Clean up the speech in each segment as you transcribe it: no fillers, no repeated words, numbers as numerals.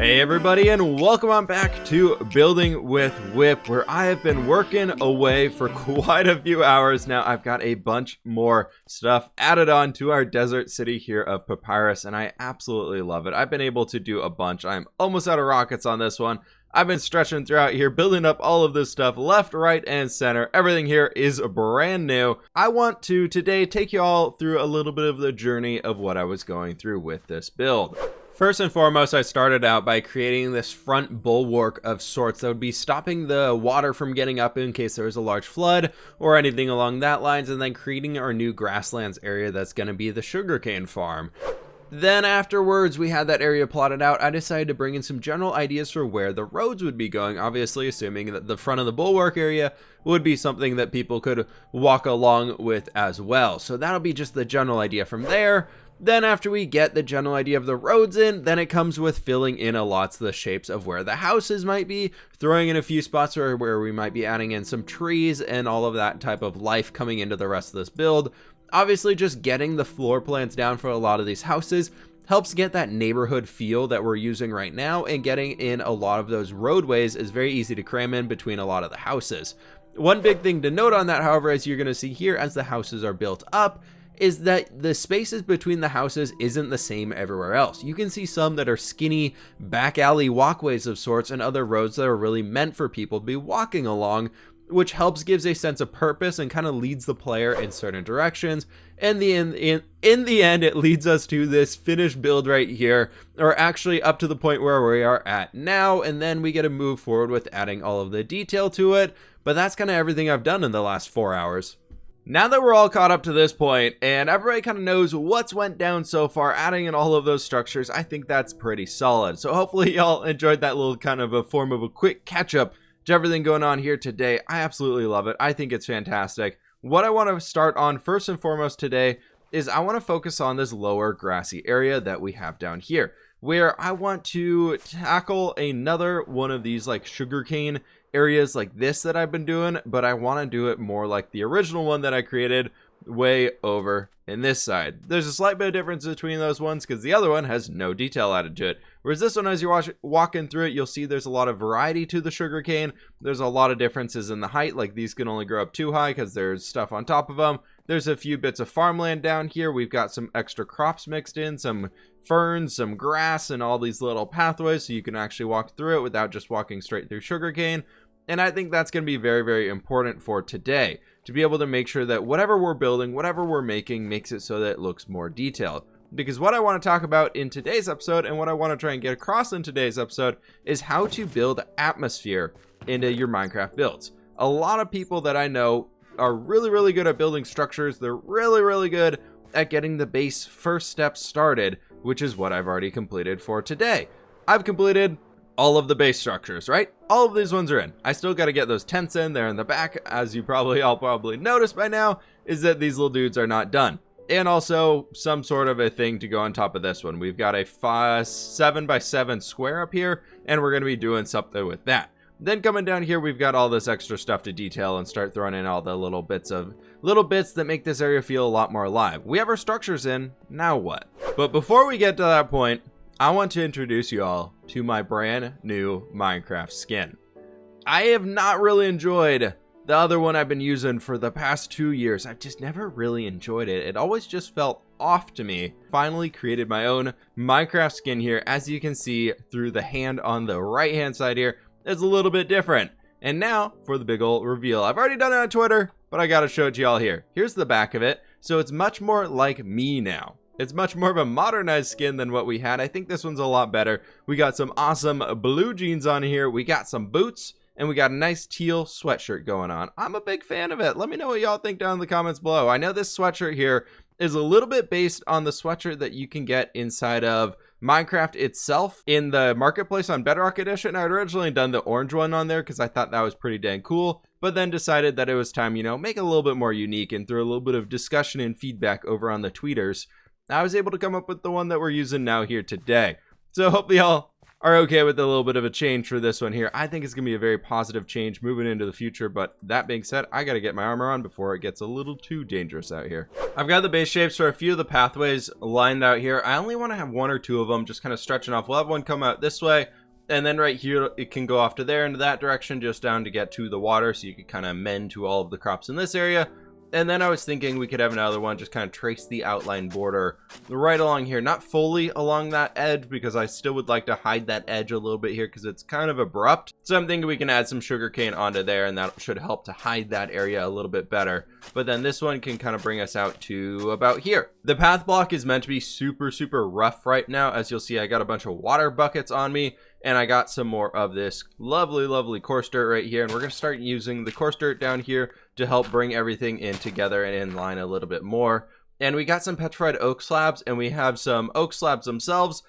Hey everybody, and welcome on back to Building with Whip, where I have been working away for quite a few hours now. I've got a bunch more stuff added on to our desert city here of Papyrus, and I absolutely love it. I've been able to do a bunch. I'm almost out of rockets on this one. I've been stretching throughout here, building up all of this stuff left, right, and center. Everything here is brand new. I want to today take you all through a little bit of the journey of what I was going through with this build. First and foremost, I started out by creating this front bulwark of sorts that would be stopping the water from getting up in case there was a large flood or anything along that lines, and then creating our new grasslands area that's going to be the sugarcane farm. Then afterwards, we had that area plotted out. I decided to bring in some general ideas for where the roads would be going, obviously assuming that the front of the bulwark area would be something that people could walk along with as well. So that'll be just the general idea from there. Then after we get the general idea of the roads in, then it comes with filling in a lots of the shapes of where the houses might be, throwing in a few spots where we might be adding in some trees and all of that type of life coming into the rest of this build. Obviously, just getting the floor plans down for a lot of these houses helps get that neighborhood feel that we're using right now, and getting in a lot of those roadways is very easy to cram in between a lot of the houses. One big thing to note on that, however, as you're going to see here as the houses are built up, is that the spaces between the houses isn't the same everywhere else. You can see some that are skinny back alley walkways of sorts, and other roads that are really meant for people to be walking along, which gives a sense of purpose and kind of leads the player in certain directions. And in the end, it leads us to this finished build right here, or actually up to the point where we are at now, and then we get to move forward with adding all of the detail to it. But that's kind of everything I've done in the last 4 hours. Now that we're all caught up to this point and everybody kind of knows what's went down so far, adding in all of those structures, I think that's pretty solid. So hopefully y'all enjoyed that little kind of a form of a quick catch up to everything going on here today. I absolutely love it. I think it's fantastic. What I want to start on first and foremost today is I want to focus on this lower grassy area that we have down here, where I want to tackle another one of these like sugarcane areas like this that I've been doing, but I want to do it more like the original one that I created way over in this side. There's a slight bit of difference between those ones because the other one has no detail added to it, whereas this one, as you're walking through it, you'll see there's a lot of variety to the sugarcane. There's a lot of differences in the height, like these can only grow up too high because there's stuff on top of them. There's a few bits of farmland down here. We've got some extra crops mixed in, some ferns, some grass, and all these little pathways so you can actually walk through it without just walking straight through sugarcane. And I think that's going to be very, very important for today, to be able to make sure that whatever we're building, whatever we're making, makes it so that it looks more detailed. Because what I want to talk about in today's episode, and what I want to try and get across in today's episode, is how to build atmosphere into your Minecraft builds. A lot of people that I know are really, really good at building structures. They're really, really good at getting the base first steps started, which is what I've already completed for today. I've completed all of the base structures, right? All of these ones are in. I still got to get those tents in there in the back. As you probably noticed by now, is that these little dudes are not done. And also some sort of a thing to go on top of this one. We've got a 7x7 square up here, and we're going to be doing something with that. Then coming down here, we've got all this extra stuff to detail and start throwing in all the little bits that make this area feel a lot more alive. We have our structures in, now what? But before we get to that point, I want to introduce you all to my brand new Minecraft skin. I have not really enjoyed the other one I've been using for the past 2 years. I've just never really enjoyed it. It always just felt off to me. Finally created my own Minecraft skin here. As you can see through the hand on the right hand side here, it's a little bit different. And now for the big old reveal. I've already done it on Twitter, but I gotta show it to y'all here. Here's the back of it. So it's much more like me now. It's much more of a modernized skin than what we had. I think this one's a lot better. We got some awesome blue jeans on here. We got some boots, and we got a nice teal sweatshirt going on. I'm a big fan of it. Let me know what y'all think down in the comments below. I know this sweatshirt here is a little bit based on the sweatshirt that you can get inside of Minecraft itself in the marketplace on Bedrock Edition. I'd originally done the orange one on there because I thought that was pretty dang cool, but then decided that it was time, make it a little bit more unique and throw a little bit of discussion and feedback over on the tweeters. I was able to come up with the one that we're using now here today. So hopefully y'all are okay with a little bit of a change for this one here. I think it's gonna be a very positive change moving into the future, but that being said, I gotta get my armor on before it gets a little too dangerous out here. I've got the base shapes for a few of the pathways lined out here. I only want to have one or two of them just kind of stretching off. We'll have one come out this way, and then right here it can go off to there into that direction, just down to get to the water, so you could kind of mend to all of the crops in this area. And then I was thinking we could have another one just kind of trace the outline border right along here, not fully along that edge, because I still would like to hide that edge a little bit here because it's kind of abrupt. So I'm thinking we can add some sugarcane onto there, and that should help to hide that area a little bit better. But then this one can kind of bring us out to about here. The path block is meant to be super rough right now. As you'll see, I got a bunch of water buckets on me, and I got some more of this lovely coarse dirt right here, and we're going to start using the coarse dirt down here to help bring everything in together and in line a little bit more. And we got some petrified oak slabs, and we have some oak slabs themselves,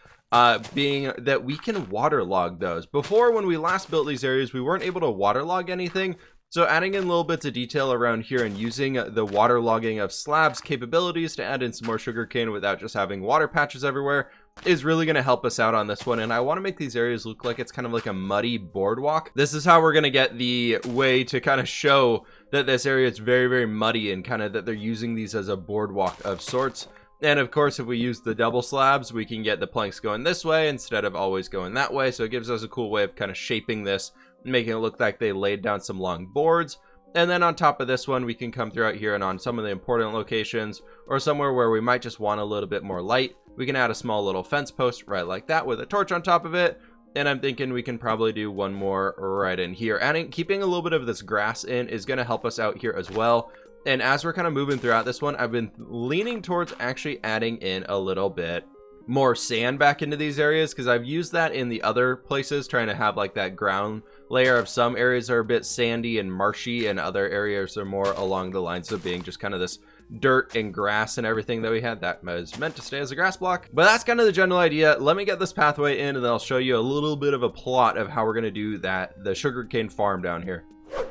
being that we can waterlog those. Before, when we last built these areas, we weren't able to waterlog anything. So adding in little bits of detail around here and using the waterlogging of slabs capabilities to add in some more sugarcane without just having water patches everywhere is really going to help us out on this one. And I want to make these areas look like it's kind of like a muddy boardwalk. This is how we're going to get the way to kind of show that this area is very muddy, and kind of that they're using these as a boardwalk of sorts. And of course, if we use the double slabs, we can get the planks going this way instead of always going that way. So it gives us a cool way of kind of shaping this, making it look like they laid down some long boards. And then on top of this one, we can come throughout here, and on some of the important locations or somewhere where we might just want a little bit more light, we can add a small little fence post right like that with a torch on top of it. And I'm thinking we can probably do one more right in here. Keeping a little bit of this grass in is going to help us out here as well. And as we're kind of moving throughout this one, I've been leaning towards actually adding in a little bit more sand back into these areas, because I've used that in the other places, trying to have like that ground layer of some areas are a bit sandy and marshy, and other areas are more along the lines of being just kind of this dirt and grass and everything that we had that was meant to stay as a grass block. But that's kind of the general idea. Let me get this pathway in, and then I'll show you a little bit of a plot of how we're going to do the sugarcane farm down here.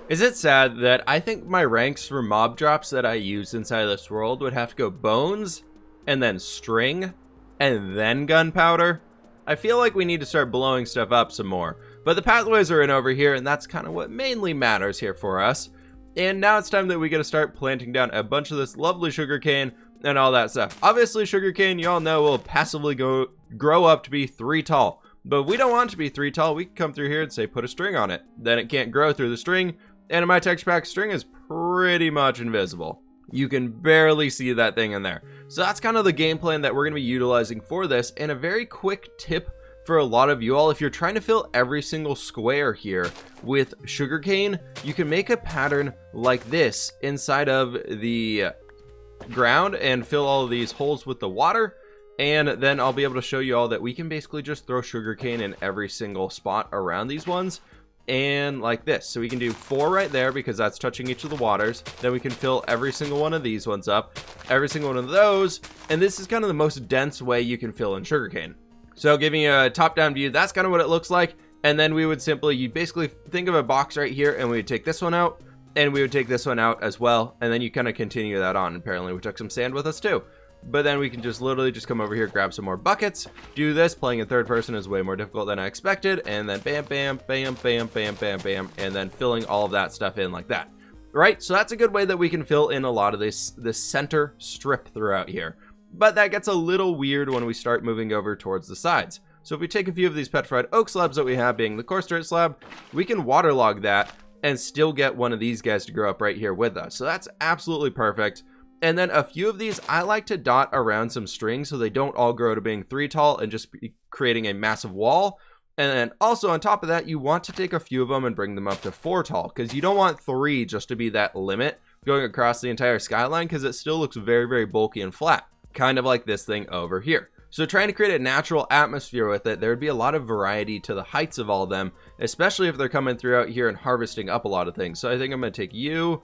Is it sad that I think my ranks for mob drops that I use inside of this world would have to go bones, and then string, and then gunpowder? I feel like we need to start blowing stuff up some more. But the pathways are in over here, and that's kind of what mainly matters here for us. And now it's time that we get to start planting down a bunch of this lovely sugarcane and all that stuff. Obviously, sugarcane, you all know, will passively grow up to be 3 tall. But we don't want it to be 3 tall. We can come through here and say put a string on it. Then it can't grow through the string. And in my texture pack, string is pretty much invisible. You can barely see that thing in there. So that's kind of the game plan that we're going to be utilizing for this. And a very quick tip for a lot of you all, if you're trying to fill every single square here with sugarcane, you can make a pattern like this inside of the ground and fill all of these holes with the water. And then I'll be able to show you all that we can basically just throw sugarcane in every single spot around these ones. And like this, so we can do 4 right there because that's touching each of the waters. Then we can fill every single one of these ones up, every single one of those, and this is kind of the most dense way you can fill in sugarcane. So giving you a top-down view, that's kind of what it looks like. And then we would simply, you basically think of a box right here, and we would take this one out, and we would take this one out as well, and then you kind of continue that on. Apparently we took some sand with us too. But then we can just literally just come over here, grab some more buckets, do this. Playing in third person is way more difficult than I expected. And then bam, bam, bam, bam, bam, bam, bam. And then filling all of that stuff in like that. Right? So that's a good way that we can fill in a lot of this center strip throughout here. But that gets a little weird when we start moving over towards the sides. So if we take a few of these petrified oak slabs that we have, being the coarse dirt slab, we can waterlog that and still get one of these guys to grow up right here with us. So that's absolutely perfect. And then a few of these, I like to dot around some strings so they don't all grow to being 3 tall and just be creating a massive wall. And then also on top of that, you want to take a few of them and bring them up to 4 tall, because you don't want 3 just to be that limit going across the entire skyline, because it still looks very bulky and flat, kind of like this thing over here. So trying to create a natural atmosphere with it, there would be a lot of variety to the heights of all of them, especially if they're coming throughout here and harvesting up a lot of things. So I think I'm going to take you,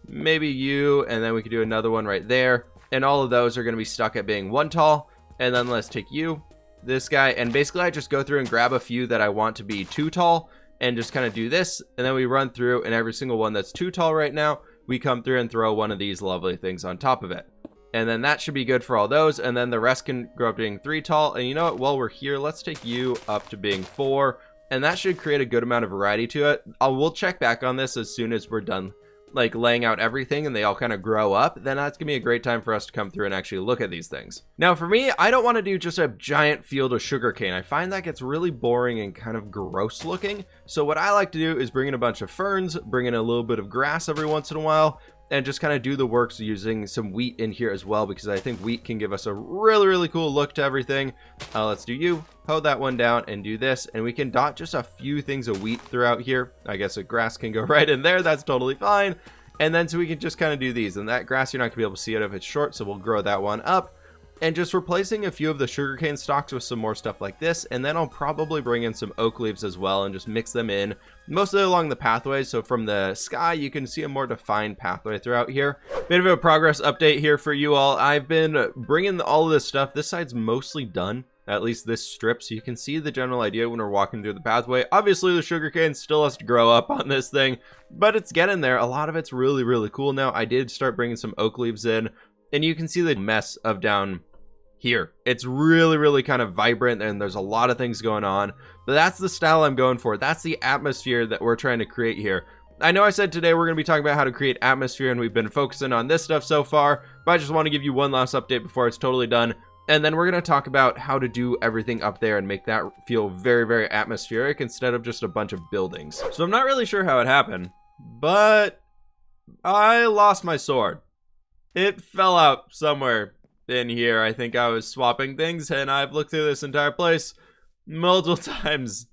maybe you, and then we could do another one right there. And all of those are going to be stuck at being 1 tall. And then let's take you, this guy, and basically I just go through and grab a few that I want to be 2 tall and just kind of do this. And then we run through, and every single one that's 2 tall right now, we come through and throw one of these lovely things on top of it. And then that should be good for all those. And then the rest can grow up to being 3 tall. And you know what? While we're here, let's take you up to being 4. And that should create a good amount of variety to it. We'll check back on this as soon as we're done like laying out everything and they all kind of grow up. Then that's gonna be a great time for us to come through and actually look at these things. Now for me, I don't want to do just a giant field of sugarcane. I find that gets really boring and kind of gross looking. So what I like to do is bring in a bunch of ferns, bring in a little bit of grass every once in a while, and just kind of do the works using some wheat in here as well, because I think wheat can give us a really cool look to everything. Let's do you, hoe that one down and do this, and we can dot just a few things of wheat throughout here. I guess a grass can go right in there, that's totally fine. And then so we can just kind of do these, and that grass you're not gonna be able to see it if it's short, so we'll grow that one up. And just replacing a few of the sugarcane stalks with some more stuff like this, and then I'll probably bring in some oak leaves as well and just mix them in mostly along the pathway, so from the sky you can see a more defined pathway throughout here. Bit of a progress update here for you all. I've been bringing all of this stuff. This side's mostly done, at least this strip, so you can see the general idea when we're walking through the pathway. Obviously the sugarcane still has to grow up on this thing, but it's getting there. A lot of it's really cool now. I did start bringing some oak leaves in, and you can see the mess of down here. It's really kind of vibrant, and there's a lot of things going on, but that's the style I'm going for. That's the atmosphere that we're trying to create here. I know I said today we're going to be talking about how to create atmosphere, and we've been focusing on this stuff so far, but I just want to give you one last update before it's totally done. And then we're going to talk about how to do everything up there and make that feel very atmospheric instead of just a bunch of buildings. So I'm not really sure how it happened, but I lost my sword. It fell out somewhere in here. I think I was swapping things, and I've looked through this entire place multiple times,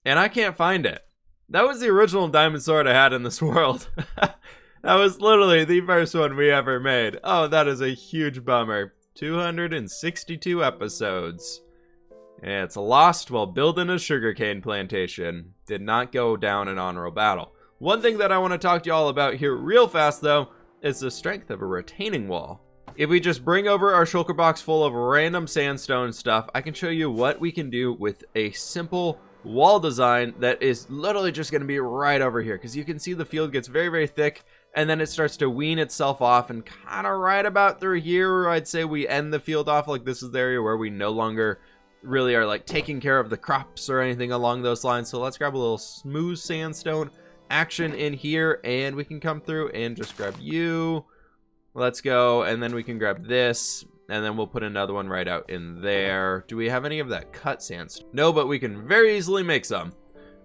and I can't find it. That was the original diamond sword I had in this world. That was literally the first one we ever made. Oh, that is a huge bummer. 262 episodes. And it's lost while building a sugarcane plantation. Did not go down in honorable battle. One thing that I want to talk to you all about here real fast though is the strength of a retaining wall. If we just bring over our shulker box full of random sandstone stuff, I can show you what we can do with a simple wall design that is literally just going to be right over here, because you can see the field gets very thick, and then it starts to wean itself off, and kind of right about through here I'd say we end the field off. Like this is the area where we no longer really are like taking care of the crops or anything along those lines. So let's grab a little smooth sandstone action in here, and we can come through and just grab you. Let's go, and then we can grab this, and then we'll put another one right out in there. Do we have any of that cut sandstone? No, but we can very easily make some.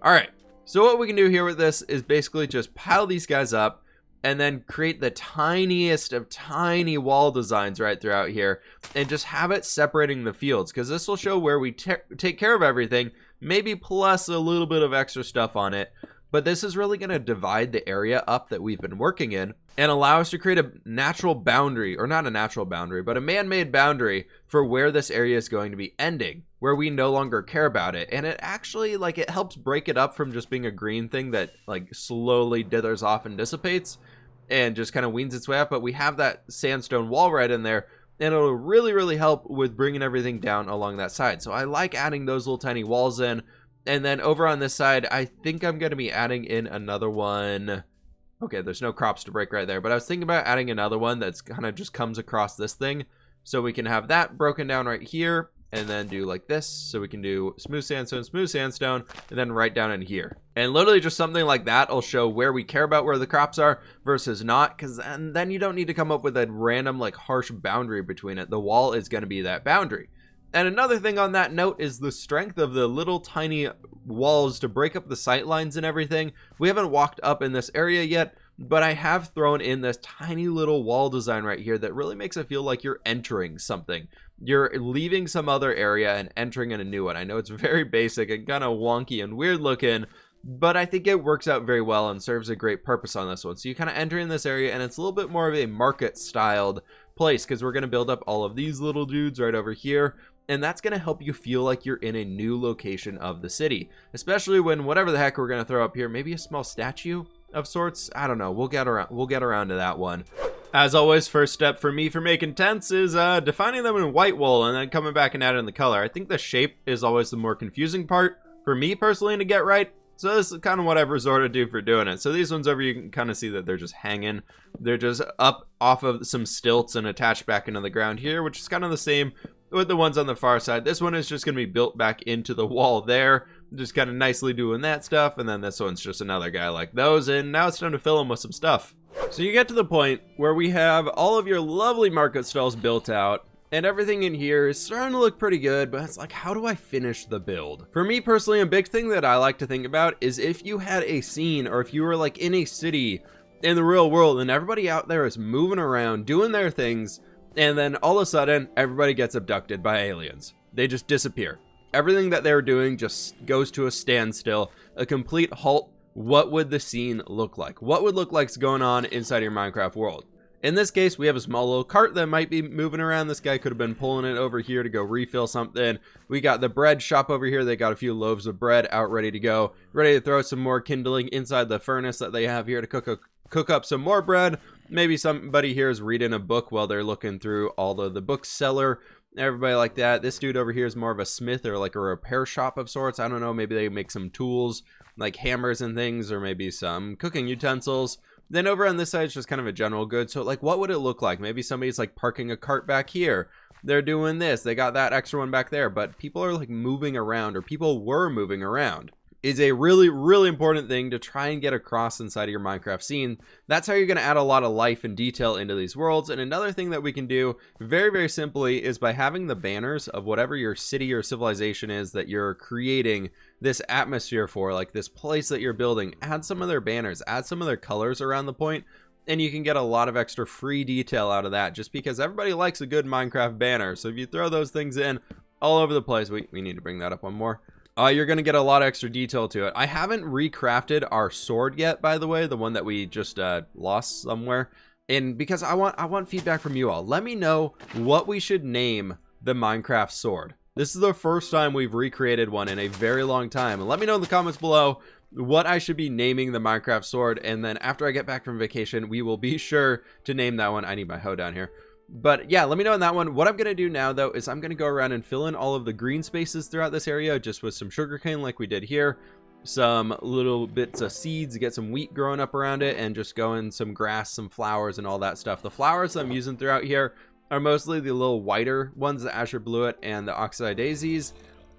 All right, so what we can do here with this is basically just pile these guys up and then create the tiniest of tiny wall designs right throughout here, and just have it separating the fields, because this will show where we take care of everything, maybe plus a little bit of extra stuff on it. But this is really going to divide the area up that we've been working in and allow us to create a natural boundary, or not a natural boundary, but a man-made boundary for where this area is going to be ending, where we no longer care about it. And it actually, like, it helps break it up from just being a green thing that like slowly dithers off and dissipates and just kind of weans its way up. But we have that sandstone wall right in there, and it'll really help with bringing everything down along that side. So I like adding those little tiny walls in. And then over on this side, I think I'm going to be adding in another one. Okay, there's no crops to break right there, but I was thinking about adding another one that's kind of just comes across this thing. So we can have that broken down right here, and then do like this. So we can do smooth sandstone, and then right down in here. And literally just something like that will show where we care about where the crops are versus not, because then you don't need to come up with a random like harsh boundary between it. The wall is going to be that boundary. And another thing on that note is the strength of the little tiny walls to break up the sight lines and everything. We haven't walked up in this area yet, but I have thrown in this tiny little wall design right here that really makes it feel like you're entering something. You're leaving some other area and entering in a new one. I know it's very basic and kind of wonky and weird looking, but I think it works out very well and serves a great purpose on this one. So you kind of enter in this area, and it's a little bit more of a market styled place, because we're going to build up all of these little dudes right over here. And that's going to help you feel like you're in a new location of the city, especially when whatever the heck we're going to throw up here, maybe a small statue of sorts. I don't know. We'll get around to that one. As always, first step for me for making tents is defining them in white wool and then coming back and adding the color. I think the shape is always the more confusing part for me personally to get right. So this is kind of what I've resorted to for doing it. So these ones over, you can kind of see that they're just hanging. They're just up off of some stilts and attached back into the ground here, which is kind of the same with the ones on the far side. This one is just going to be built back into the wall there, just kind of nicely doing that stuff. And then this one's just another guy like those. And now it's time to fill them with some stuff. So you get to the point where we have all of your lovely market stalls built out. And everything in here is starting to look pretty good, but it's like, how do I finish the build? For me personally, a big thing that I like to think about is if you had a scene, or if you were like in a city in the real world and everybody out there is moving around, doing their things, and then all of a sudden, everybody gets abducted by aliens. They just disappear. Everything that they're doing just goes to a standstill, a complete halt. What would the scene look like? What would look like going on inside your Minecraft world? In this case, we have a small little cart that might be moving around. This guy could have been pulling it over here to go refill something. We got the bread shop over here. They got a few loaves of bread out ready to go. Ready to throw some more kindling inside the furnace that they have here to cook up some more bread. Maybe somebody here is reading a book while they're looking through all of the bookseller. Everybody like that. This dude over here is more of a smith or like a repair shop of sorts. I don't know. Maybe they make some tools like hammers and things, or maybe some cooking utensils. Then over on this side, it's just kind of a general good. So like, what would it look like? Maybe somebody's like parking a cart back here. They're doing this. They got that extra one back there. But people are like moving around, or people were moving around. Is a really, really important thing to try and get across inside of your Minecraft scene. That's how you're going to add a lot of life and detail into these worlds. And another thing that we can do very, very simply is by having the banners of whatever your city or civilization is that you're creating this atmosphere for, like this place that you're building. Add some of their banners, add some of their colors around the point, and you can get a lot of extra free detail out of that, just because everybody likes a good Minecraft banner. So if you throw those things in all over the place, we need to bring that up one more. You're going to get a lot of extra detail to it. I haven't recrafted our sword yet, by the way, the one that we just lost somewhere. And because I want feedback from you all. Let me know what we should name the Minecraft sword. This is the first time we've recreated one in a very long time. And let me know in the comments below what I should be naming the Minecraft sword. And then after I get back from vacation, we will be sure to name that one. I need my hoe down here. But yeah, let me know on that one. What I'm going to do now, though, is I'm going to go around and fill in all of the green spaces throughout this area just with some sugarcane like we did here. Some little bits of seeds, get some wheat growing up around it, and just go in some grass, some flowers, and all that stuff. The flowers I'm using throughout here are mostly the little whiter ones, the Azure Bluet and the Oxeye Daisies,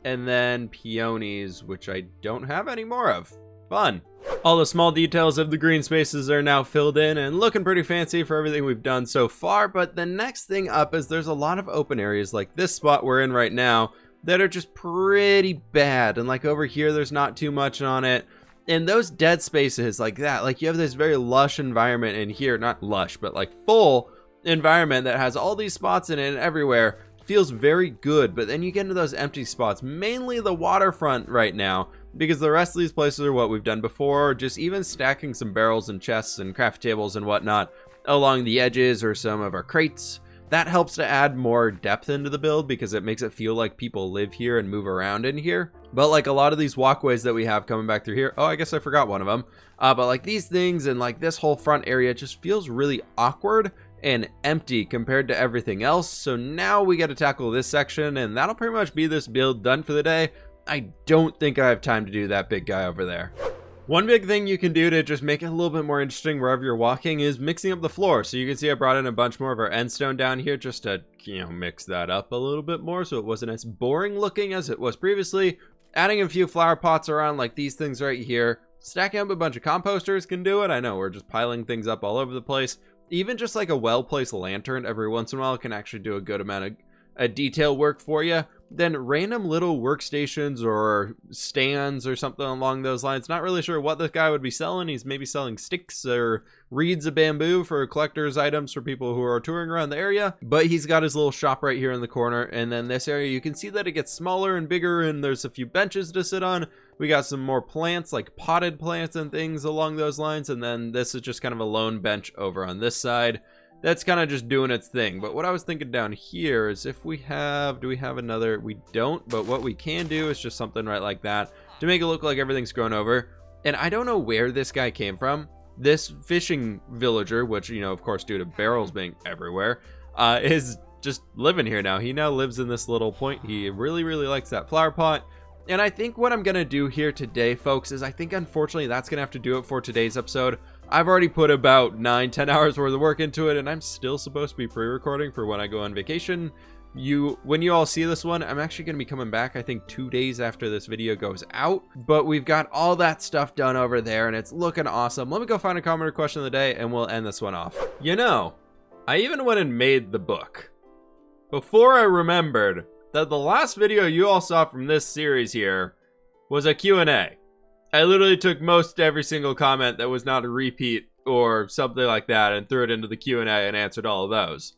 and then peonies, which I don't have any more of. Fun. All the small details of the green spaces are now filled in and looking pretty fancy for everything we've done so far. But the next thing up is there's a lot of open areas like this spot we're in right now that are just pretty bad. And like over here, there's not too much on it. And those dead spaces like that, like you have this very lush environment in here, not lush, but like full environment that has all these spots in it and everywhere. Feels very good. But then you get into those empty spots, mainly the waterfront right now, because the rest of these places are what we've done before, just even stacking some barrels and chests and craft tables and whatnot along the edges or some of our crates. That helps to add more depth into the build because it makes it feel like people live here and move around in here. But like a lot of these walkways that we have coming back through here, oh, I guess I forgot one of them. But like these things and like this whole front area just feels really awkward and empty compared to everything else. So now we got to tackle this section, and that'll pretty much be this build done for the day. I don't think I have time to do that big guy over there. One big thing you can do to just make it a little bit more interesting wherever you're walking is mixing up the floor. So you can see I brought in a bunch more of our endstone down here just to, mix that up a little bit more so it wasn't as boring looking as it was previously. Adding a few flower pots around like these things right here. Stacking up a bunch of composters can do it. I know we're just piling things up all over the place. Even just like a well-placed lantern every once in a while can actually do a good amount of detail work for you. Then random little workstations or stands or something along those lines. Not really sure what this guy would be selling. He's maybe selling sticks or reeds of bamboo for collector's items for people who are touring around the area. But he's got his little shop right here in the corner. And then this area, you can see that it gets smaller and bigger, and there's a few benches to sit on. We got some more plants, like potted plants and things along those lines. And then this is just kind of a lone bench over on this side. That's kind of just doing its thing. But what I was thinking down here is if we have, do we have another? We don't, but what we can do is just something right like that to make it look like everything's grown over. And I don't know where this guy came from. This fishing villager, which, of course, due to barrels being everywhere, is just living here now. He now lives in this little point. He really, really likes that flower pot. And I think what I'm going to do here today, folks, is I think unfortunately that's going to have to do it for today's episode. I've already put about 9-10 hours worth of work into it, and I'm still supposed to be pre-recording for when I go on vacation. When you all see this one, I'm actually going to be coming back, I think 2 days after this video goes out. But we've got all that stuff done over there, and it's looking awesome. Let me go find a comment or question of the day, and we'll end this one off. You know, I even went and made the book before I remembered that the last video you all saw from this series here was a Q&A. I literally took most every single comment that was not a repeat or something like that and threw it into the Q&A and answered all of those.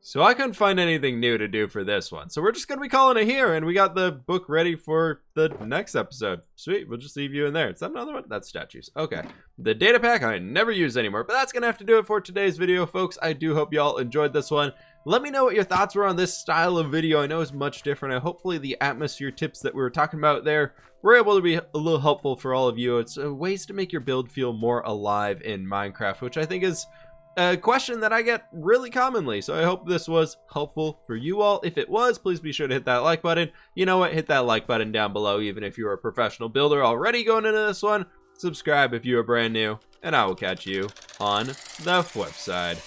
So I couldn't find anything new to do for this one. So we're just going to be calling it here, and we got the book ready for the next episode. Sweet, we'll just leave you in there. Is that another one? That's statues. Okay. The data pack I never use anymore, but that's going to have to do it for today's video, folks. I do hope y'all enjoyed this one. Let me know what your thoughts were on this style of video. I know it's much different, and hopefully the atmosphere tips that we were talking about there were able to be a little helpful for all of you. It's ways to make your build feel more alive in Minecraft, which I think is a question that I get really commonly. So I hope this was helpful for you all. If it was, please be sure to hit that like button. You know what? Hit that like button down below, even if you're a professional builder already going into this one. Subscribe if you are brand new, and I will catch you on the flip side.